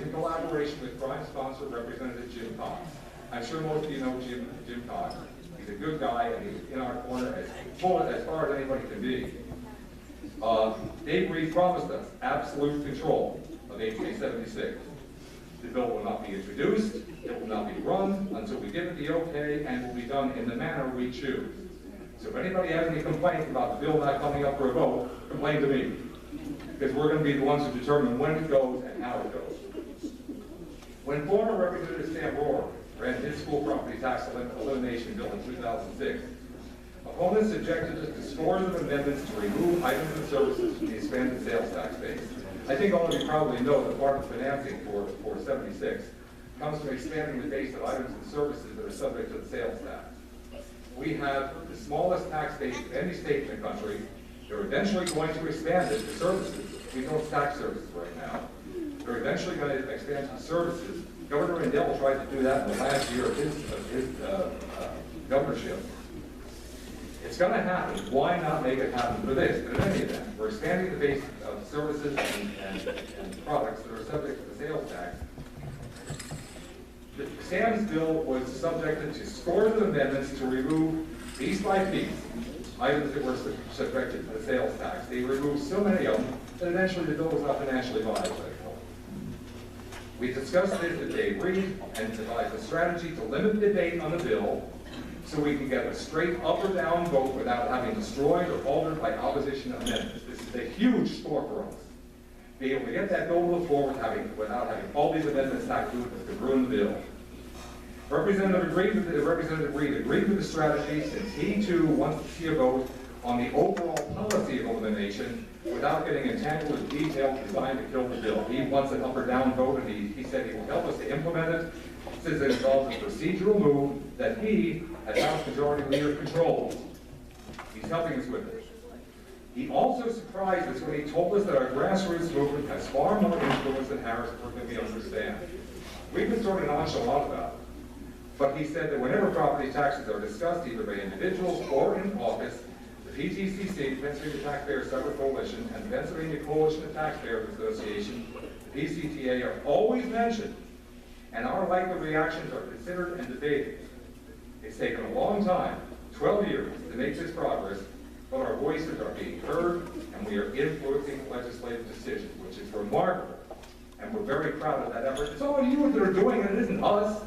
in collaboration with Prime Sponsor Representative Jim Cox. I'm sure most of you know Jim Cox. He's a good guy, and he's in our corner as far as anybody can be. Dave Reed promised us absolute control of HA 76. The bill will not be introduced, it will not be run until we give it the okay, and will be done in the manner we choose. So if anybody has any complaints about the bill not coming up for a vote, complain to me. Because we're going to be the ones who determine when it goes and how it goes. When former Representative Sam Rohr ran his school property tax elimination bill in 2006, opponents objected to scores of amendments to remove items and services from the expanded sales tax base. I think all of you probably know that part of the financing for 76 comes from expanding the base of items and services that are subject to the sales tax. We have the smallest tax base of any state in the country. They're eventually going to expand it to services. We don't tax services right now. They're eventually going to expand to services. Governor Rendell tried to do that in the last year of his governorship. It's going to happen. Why not make it happen for this? But in any event, we're expanding the base of services and products that are subject to the sales tax. Sam's bill was subjected to scores of amendments to remove piece by piece items that were subjected to the sales tax. They removed so many of them that eventually the bill was not financially viable. We discussed this with Dave Reed and devised a strategy to limit debate on the bill so we can get a straight up or down vote without having destroyed or altered by opposition amendments. This is a huge score for us. Being able to get that bill to the floor without having all these amendments stacked to it could ruin the bill. Representative Reed agreed with the strategy since he too wants to see a vote on the overall policy of elimination without getting entangled in details designed to kill the bill. He wants an up or down vote, and he said he will help us to implement it since it involves a procedural move that he, as House Majority Leader, controls. He's helping us with it. He also surprised us when he told us that our grassroots movement has far more influence than Harrisburg than we understand. We've been sort of nonchalant about it. But he said that whenever property taxes are discussed, either by individuals or in caucus, the PTCC, the Pennsylvania Taxpayer Separate Coalition, and the Pennsylvania Coalition of Taxpayers Association, the PCTA, are always mentioned, and our likely reactions are considered and debated. It's taken a long time, 12 years, to make this progress, but our voices are being heard, and we are influencing legislative decisions, which is remarkable, and we're very proud of that effort. It's all of you that are doing it, it isn't us.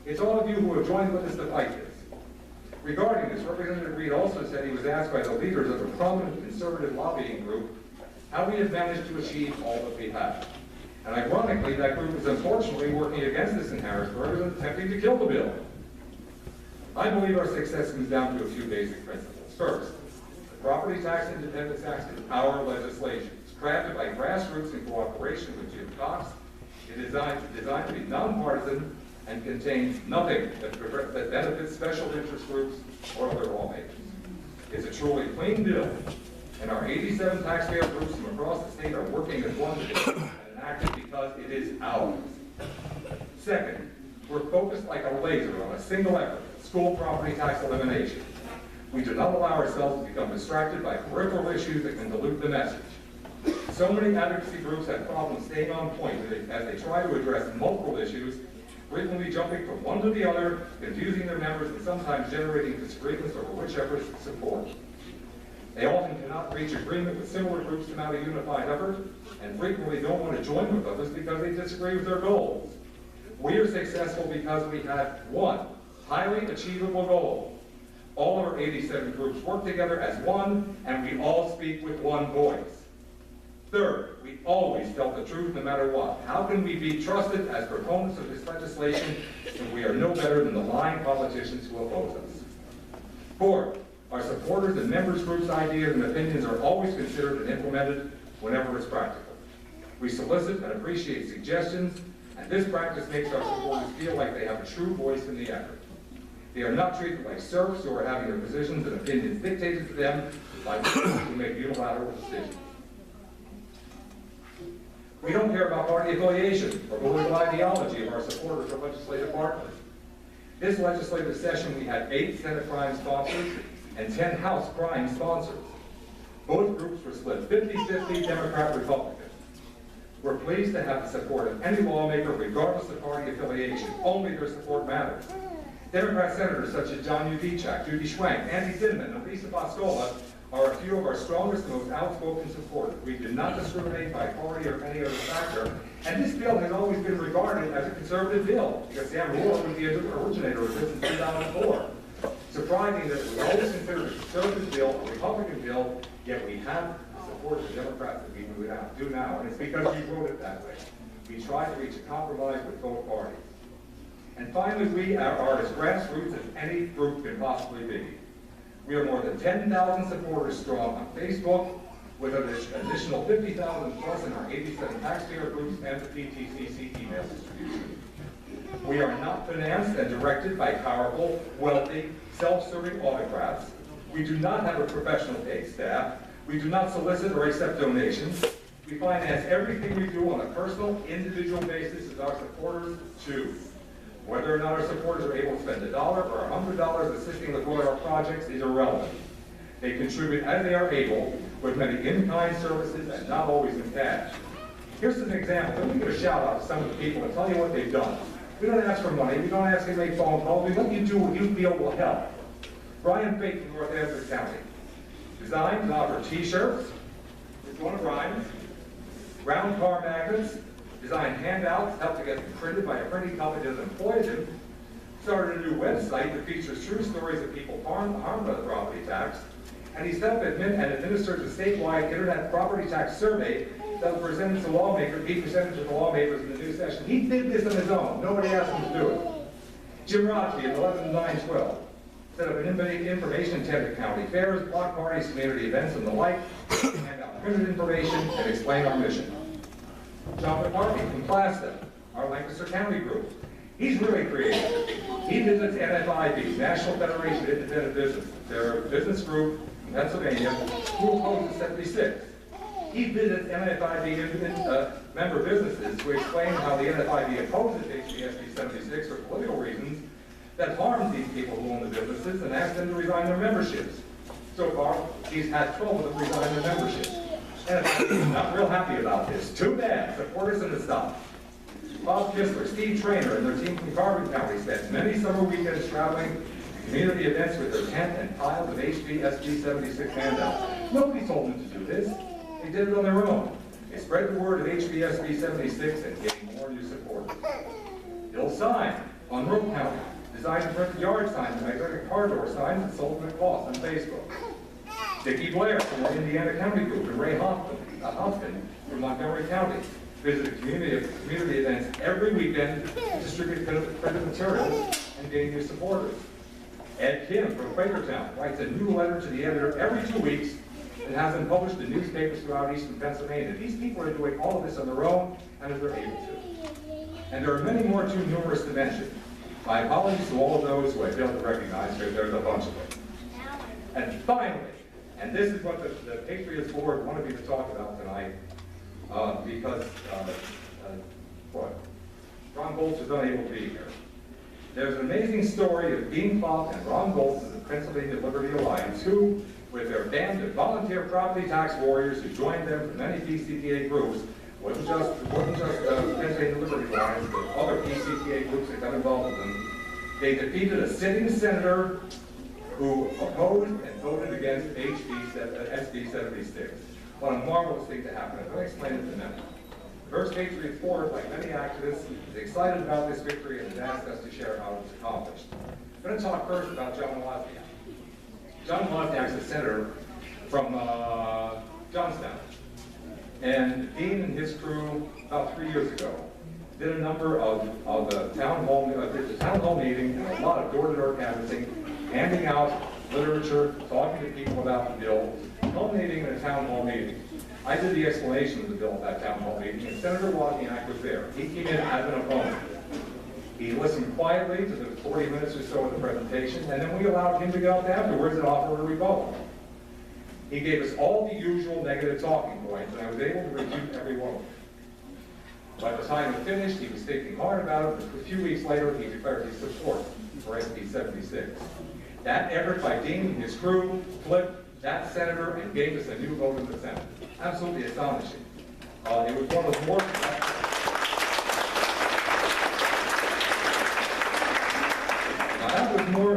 It's all of you who have joined with us to fight this. Regarding this, Representative Reed also said he was asked by the leaders of a prominent conservative lobbying group how we have managed to achieve all that we have. And ironically, that group is unfortunately working against us in Harrisburg and attempting to kill the bill. I believe our success comes down to a few basic principles. First, the Property Tax Independence Act is our legislation. It's crafted by grassroots in cooperation with Jim Cox. It is designed to be nonpartisan and contains nothing that benefits special interest groups or other lawmakers. It's a truly clean bill, and our 87 taxpayer groups from across the state are working as one to enact it because it is ours. Second, we're focused like a laser on a single effort, school property tax elimination. We do not allow ourselves to become distracted by peripheral issues that can dilute the message. So many advocacy groups have problems staying on point as they try to address multiple issues, frequently jumping from one to the other, confusing their members, and sometimes generating disagreements over which efforts to support. They often cannot reach agreement with similar groups to mount a unified effort, and frequently don't want to join with others because they disagree with their goals. We are successful because we have one highly achievable goal. All of our 87 groups work together as one, and we all speak with one voice. Third, we always tell the truth no matter what. How can we be trusted as proponents of this legislation if we are no better than the lying politicians who oppose us? Fourth, our supporters and members groups' ideas and opinions are always considered and implemented whenever it's practical. We solicit and appreciate suggestions, and this practice makes our supporters feel like they have a true voice in the effort. They are not treated like serfs who are having their positions and opinions dictated to them by people who make unilateral decisions. We don't care about party affiliation or political ideology of our supporters or legislative partners. This legislative session, we had 8 Senate Prime sponsors and 10 House Prime sponsors. Both groups were split 50-50 Democrat-Republican. We're pleased to have the support of any lawmaker, regardless of party affiliation. Only their support matters. Democrat senators such as John Udichak, Judy Schwenk, Andy Zinnemann, and Lisa Boscola are a few of our strongest and most outspoken supporters. We do not discriminate by party or any other factor, and this bill has always been regarded as a conservative bill, because Sam Moore was the originator of this in 2004. Surprising that it was always considered a conservative bill, a Republican bill, yet we have the support of the Democrats that we do now, and it's because we wrote it that way. We tried to reach a compromise with both parties. And finally, we are as grassroots as any group can possibly be. We are more than 10,000 supporters strong on Facebook, with an additional 50,000 plus in our 87 taxpayer groups and the PTCC email distribution. We are not financed and directed by powerful, wealthy, self-serving autocrats. We do not have a professional paid staff. We do not solicit or accept donations. We finance everything we do on a personal, individual basis as our supporters choose. Whether or not our supporters are able to spend $1 or $100 assisting with one of our projects is irrelevant. They contribute as they are able, with many in-kind services and not always in cash. Here's an example. Let me give a shout out to some of the people and tell you what they've done. We don't ask for money. We don't ask you to make phone calls. We let you do what you feel will help. Brian Fake from North Essex County designed and offered T-shirts. It's one of Reimer's. Round car magnets. Designed handouts, helped to get them printed by a printing company that employs him. Started a new website that features true stories of people harmed by the property tax. And he set up and administers a statewide internet property tax survey that was presented to lawmakers, 8% of the lawmakers in the new session. He did this on his own. Nobody asked him to do it. Jim Rotsky at 11-9-12 set up an information tent at county fairs, block parties, community events, and the like, hand out printed information and explain our mission. John McCarthy from Clasta, our Lancaster County group. He's really creative. He visits NFIB, National Federation of Independent Business. They're a business group in Pennsylvania who opposes 76. He visits NFIB member businesses to explain how the NFIB opposes HB 76 for political reasons that harms these people who own the businesses and asks them to resign their memberships. So far, he's had 12 of them resign their memberships. NFIB is not real happy about this. Too bad. Supporters in the stop. Bob Kistler, Steve Trainer, and their team from Carbon County spent many summer weekends traveling to community events with their tent and piles of HB 76 handouts. Nobody told them to do this. They did it on their own. They spread the word of HB 76 and gained more new supporters. Bill Sign, on Monroe County, designed to print yard signs and magnetic car door signs and sold them at cost on Facebook. Dickie Blair from the Indiana County Group and Ray Hoffman from Montgomery County visited community events every weekend to distribute printed materials and gain new supporters. Ed Kim from Quakertown writes a new letter to the editor every 2 weeks and has them published in newspapers throughout eastern Pennsylvania. These people are doing all of this on their own and as they're able to. And there are many more too numerous to mention. My apologies to all of those who I failed to recognize, because there's a bunch of them. And finally, and this is what the Patriots board wanted me to talk about tonight, because Ron Bolts is unable to be here. There's an amazing story of Dean Klopp and Ron Bolts of the Pennsylvania Liberty Alliance, who, with their band of volunteer property tax warriors who joined them from many PCTA groups, wasn't just Pennsylvania Liberty Alliance, but other PCTA groups that got involved with them. They defeated a sitting senator who opposed and voted against SB 76. What a marvelous thing to happen. Let me explain it to them. The Berks Patriots board, like many activists, is excited about this victory and has asked us to share how it was accomplished. I'm going to talk first about John Wozniak. John Wozniak is a senator from Johnstown. And Dean and his crew, about 3 years ago, did a number of the town hall meeting and a lot of door-to-door canvassing, handing out literature, talking to people about the bill, culminating in a town hall meeting. I did the explanation of the bill at that town hall meeting, and Senator Wozniak was there. He came in as an opponent. He listened quietly to the 40 minutes or so of the presentation, and then we allowed him to go out afterwards and offer a rebuttal. He gave us all the usual negative talking points, and I was able to refute every one of them. By the time he finished, he was thinking hard about it, and a few weeks later, he declared his support for SB 76. That effort by Dean and his crew flipped that senator and gave us a new vote in the Senate. Absolutely astonishing. It was one of more.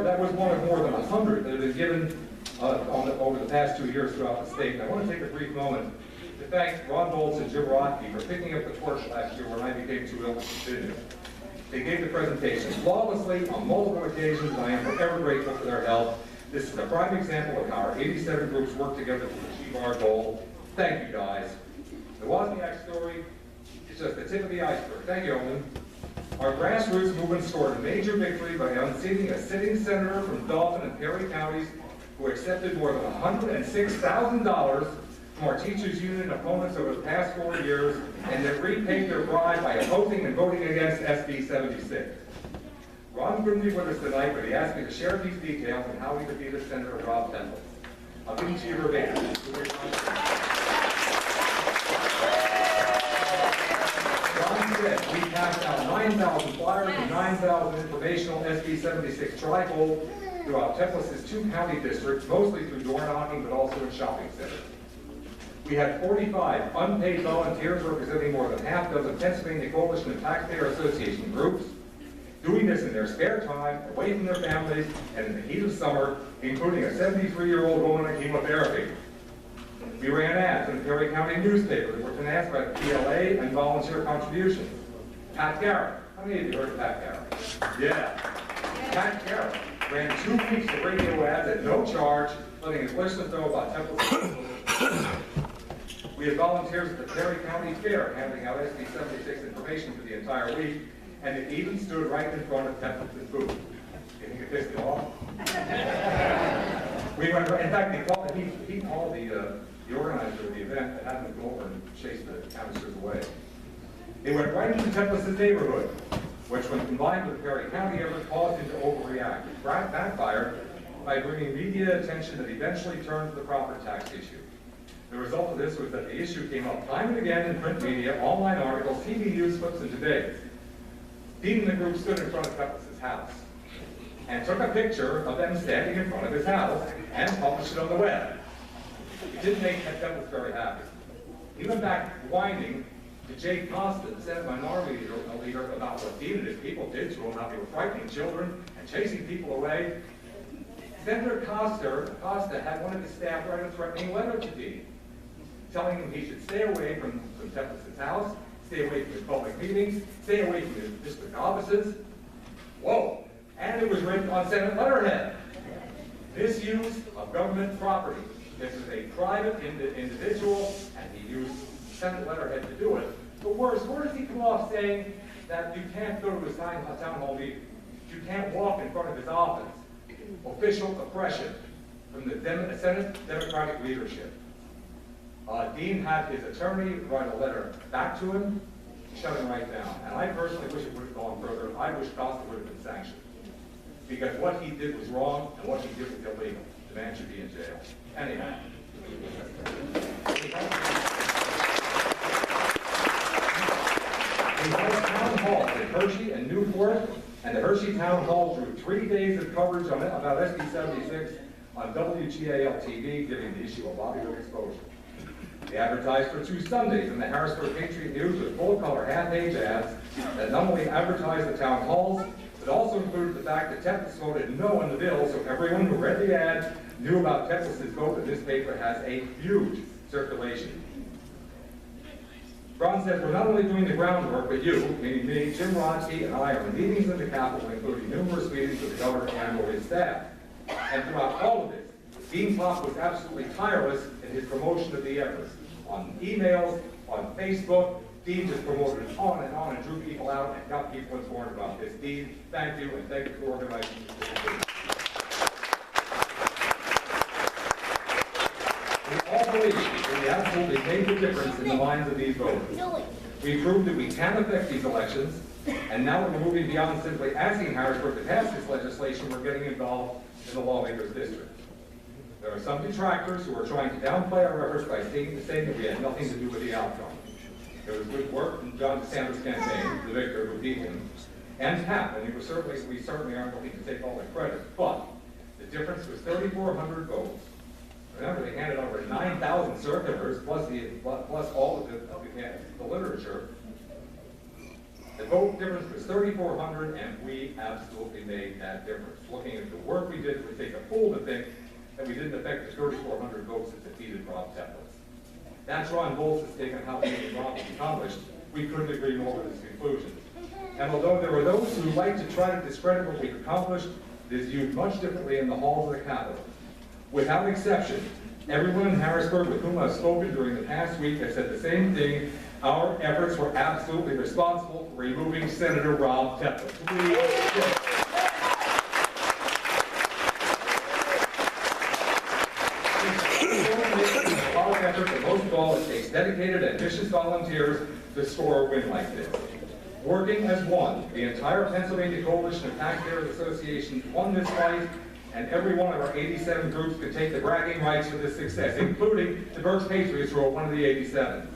That was one of more than 100 that have been given over the past 2 years throughout the state. And I want to take a brief moment to thank Ron Bolts and Jim Rothke for picking up the torch last year when I became too ill to continue. They gave the presentation flawlessly on multiple occasions, and I am forever grateful for their help. This is a prime example of how our 87 groups work together to achieve our goal. Thank you, guys. The Wozniak story is just the tip of the iceberg. Thank you, Owen. Our grassroots movement scored a major victory by unseating a sitting senator from Dauphin and Perry counties who accepted more than $106,000 from our teachers' union opponents over the past 4 years, and that repaid their bribe by opposing and voting against SB 76. Ron couldn't be with us tonight, but he asked me to share these details on how we defeated Senator Rob Temple. I'll give them to you verbatim. Ron said we passed out 9,000 flyers and 9,000 informational SB 76 trifold throughout Temple's 2 county districts, mostly through door knocking, but also in shopping centers. We had 45 unpaid volunteers representing more than half dozen Pennsylvania Coalition of Taxpayer Association groups, doing this in their spare time, away from their families, and in the heat of summer, including a 73-year-old woman on chemotherapy. We ran ads in the Perry County newspaper that were financed by the PLA and volunteer contributions. Pat Garrett. How many of you heard of Pat Garrett? Yeah. Pat Garrett ran 2 weeks of radio ads at no charge, letting his listeners know about Temple's. We had volunteers at the Perry County Fair handing out SB 76 information for the entire week, and it even stood right in front of Templeton's booth. You think it pissed him off? We went, in fact, he called the organizer of the event and had them go over and chase the canvassers away. They went right into Templeton's neighborhood, which, when combined with Perry County effort, caused him to overreact. It backfired by bringing media attention that eventually turned to the property tax issue. The result of this was that the issue came up time and again in print media, online articles, TV news clips, and debates. Dean and the group stood in front of Templeton's house and took a picture of them standing in front of his house and published it on the web. It didn't make Templeton very happy. He went back whining to Jay Costa, the Senate Minority Leader, about what Dean and his people did to him, how they were frightening children and chasing people away. Senator Costa had one of his staff write a threatening letter to Dean, telling him he should stay away from Templeton's house, stay away from his public meetings, stay away from his district offices. Whoa! And it was written on Senate letterhead. Misuse of government property. This is a private individual, and he used Senate letterhead to do it. But worse, where does he come off saying that you can't go to his town hall meeting? You can't walk in front of his office. Official oppression from the Senate Democratic leadership. Dean had his attorney write a letter back to him, shut him right down. And I personally wish it would have gone further. I wish Costa would have been sanctioned. Because what he did was wrong, and what he did was illegal. The man should be in jail. Anyhow. We held town halls in Hershey and Newport, and the Hershey Town Hall drew 3 days of coverage about SB 76 on WGAL TV, giving the issue a Bollywood exposure. They advertised for 2 Sundays in the Harrisburg Patriot News with full-color half-page ads that not only advertised the town halls, but also included the fact that Templeton voted no on the bill, so everyone who read the ad knew about Templeton's vote, and this paper has a huge circulation. Ron says, we're not only doing the groundwork, but you, meaning me, Jim Rothke, and I are in meetings in the Capitol, including numerous meetings with the governor and or his staff. And throughout all of this, Dean Plouffe was absolutely tireless in his promotion of the efforts. On emails, on Facebook, Dean just promoted it on and drew people out and got people informed about this. Dean, thank you, and thank you for organizing this. We all believe that we absolutely made the difference in the minds of these voters. We proved that we can affect these elections, and now that we're moving beyond simply asking Harrisburg to pass this legislation, we're getting involved in the lawmakers' district. There are some detractors who are trying to downplay our efforts by saying that we had nothing to do with the outcome. There was good work from John DeSantis' campaign, the victor who beat him, and Pat, and we certainly aren't looking to take all the credit, but the difference was 3,400 votes. Remember, they handed over 9,000 circulars, plus all of the literature. The vote difference was 3,400, and we absolutely made that difference. Looking at the work we did, we take a fool to think that we didn't affect the 3,400 votes that defeated Rob Teplitz. That's Ron Boltz's take on how being Rob was accomplished. We couldn't agree more with his conclusions. And although there were those who like to try to discredit what we've accomplished, it is viewed much differently in the halls of the Capitol. Without exception, everyone in Harrisburg with whom I've spoken during the past week has said the same thing. Our efforts were absolutely responsible for removing Senator Rob Teplitz. Our effort, but most of all, it takes dedicated, ambitious volunteers to score a win like this. Working as one, the entire Pennsylvania Coalition of Taxpayers Associations won this fight, and every one of our 87 groups could take the bragging rights for this success, including the Berks Patriots, who are one of the 87.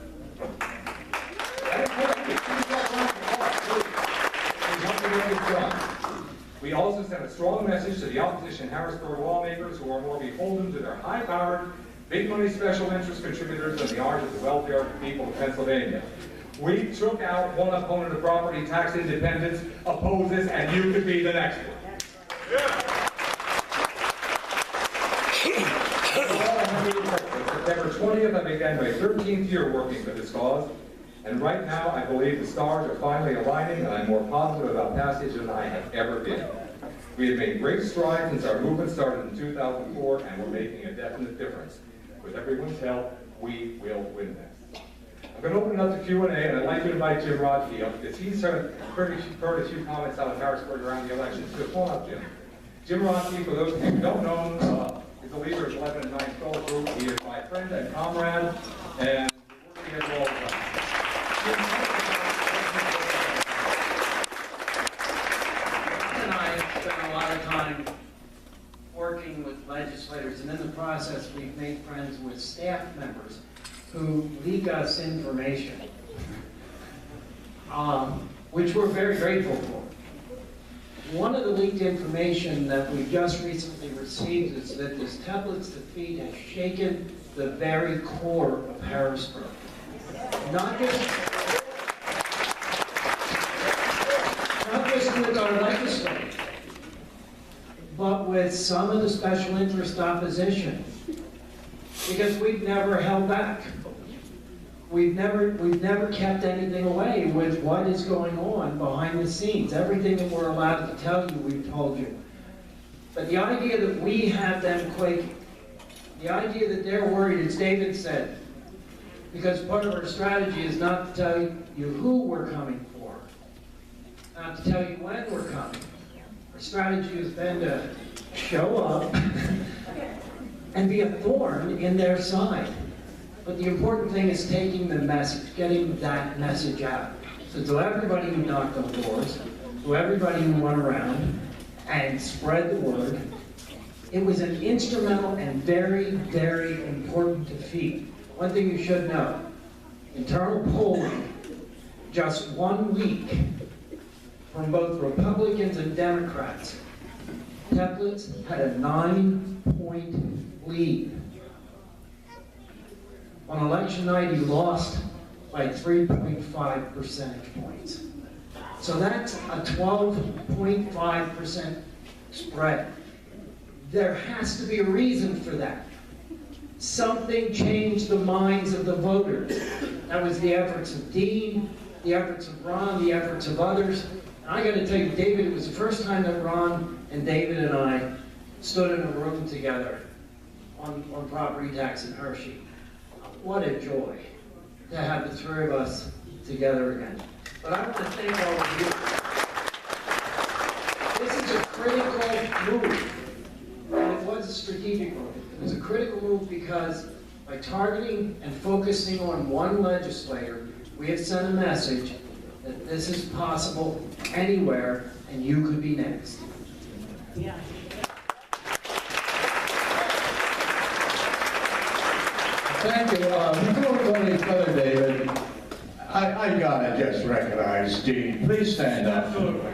We also sent a strong message to the opposition Harrisburg lawmakers who are more beholden to their high-powered, big-money special interest contributors than they are to the welfare of the people of Pennsylvania. We took out one opponent of property tax independence, oppose this, and you could be the next one. September 20th, I began my 13th year working for this cause, and right now I believe the stars are finally aligning, and I'm more positive about passage than I have ever been. We have made great strides since our movement started in 2004, and we're making a definite difference. With everyone's help, we will win this. I'm going to open it up to Q&A, and I'd like to invite Jim Rodkey up, because he's heard a few comments out of Harrisburg around the election. So come on up, Jim. Jim Rodkey, for those of you who don't know him, is the leader of the 11 and 9 Fellow Group. He is my friend and comrade, and we're working together all the time. And I have spent a lot of time working with legislators, and in the process, we've made friends with staff members who leak us information, which we're very grateful for. One of the leaked information that we just recently received is that this Teplitz defeat has shaken the very core of Harrisburg. Not just with our legislators, but with some of the special interest opposition. Because we've never held back. We've never kept anything away with what is going on behind the scenes. Everything that we're allowed to tell you, we've told you. But the idea that we have them quaking, the idea that they're worried, as David said, because part of our strategy is not to tell you who we're coming for, not to tell you when we're coming. Our strategy has been to show up and be a thorn in their side. But the important thing is taking the message, getting that message out. So to everybody who knocked on doors, to everybody who went around and spread the word, it was an instrumental and very, very important defeat. One thing you should know, internal polling, just 1 week from both Republicans and Democrats, Teplitz had a 9-point lead. On election night, he lost by 3.5 percentage points. So that's a 12.5% spread. There has to be a reason for that. Something changed the minds of the voters. That was the efforts of Dean, the efforts of Ron, the efforts of others. And I got to tell you, David, it was the first time that Ron and David and I stood in a room together on property tax in Hershey. What a joy to have the three of us together again. But I want to thank all of you. This is a critical move. And it was a strategic move. It was a critical move because by targeting and focusing on one legislator, we have sent a message that this is possible anywhere and you could be next. Yeah. Thank you. Before we go any further, David, I gotta just recognize Dean. Please stand up. Absolutely.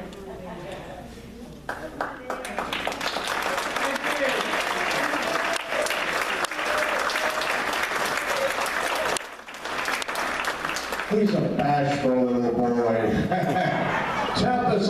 help us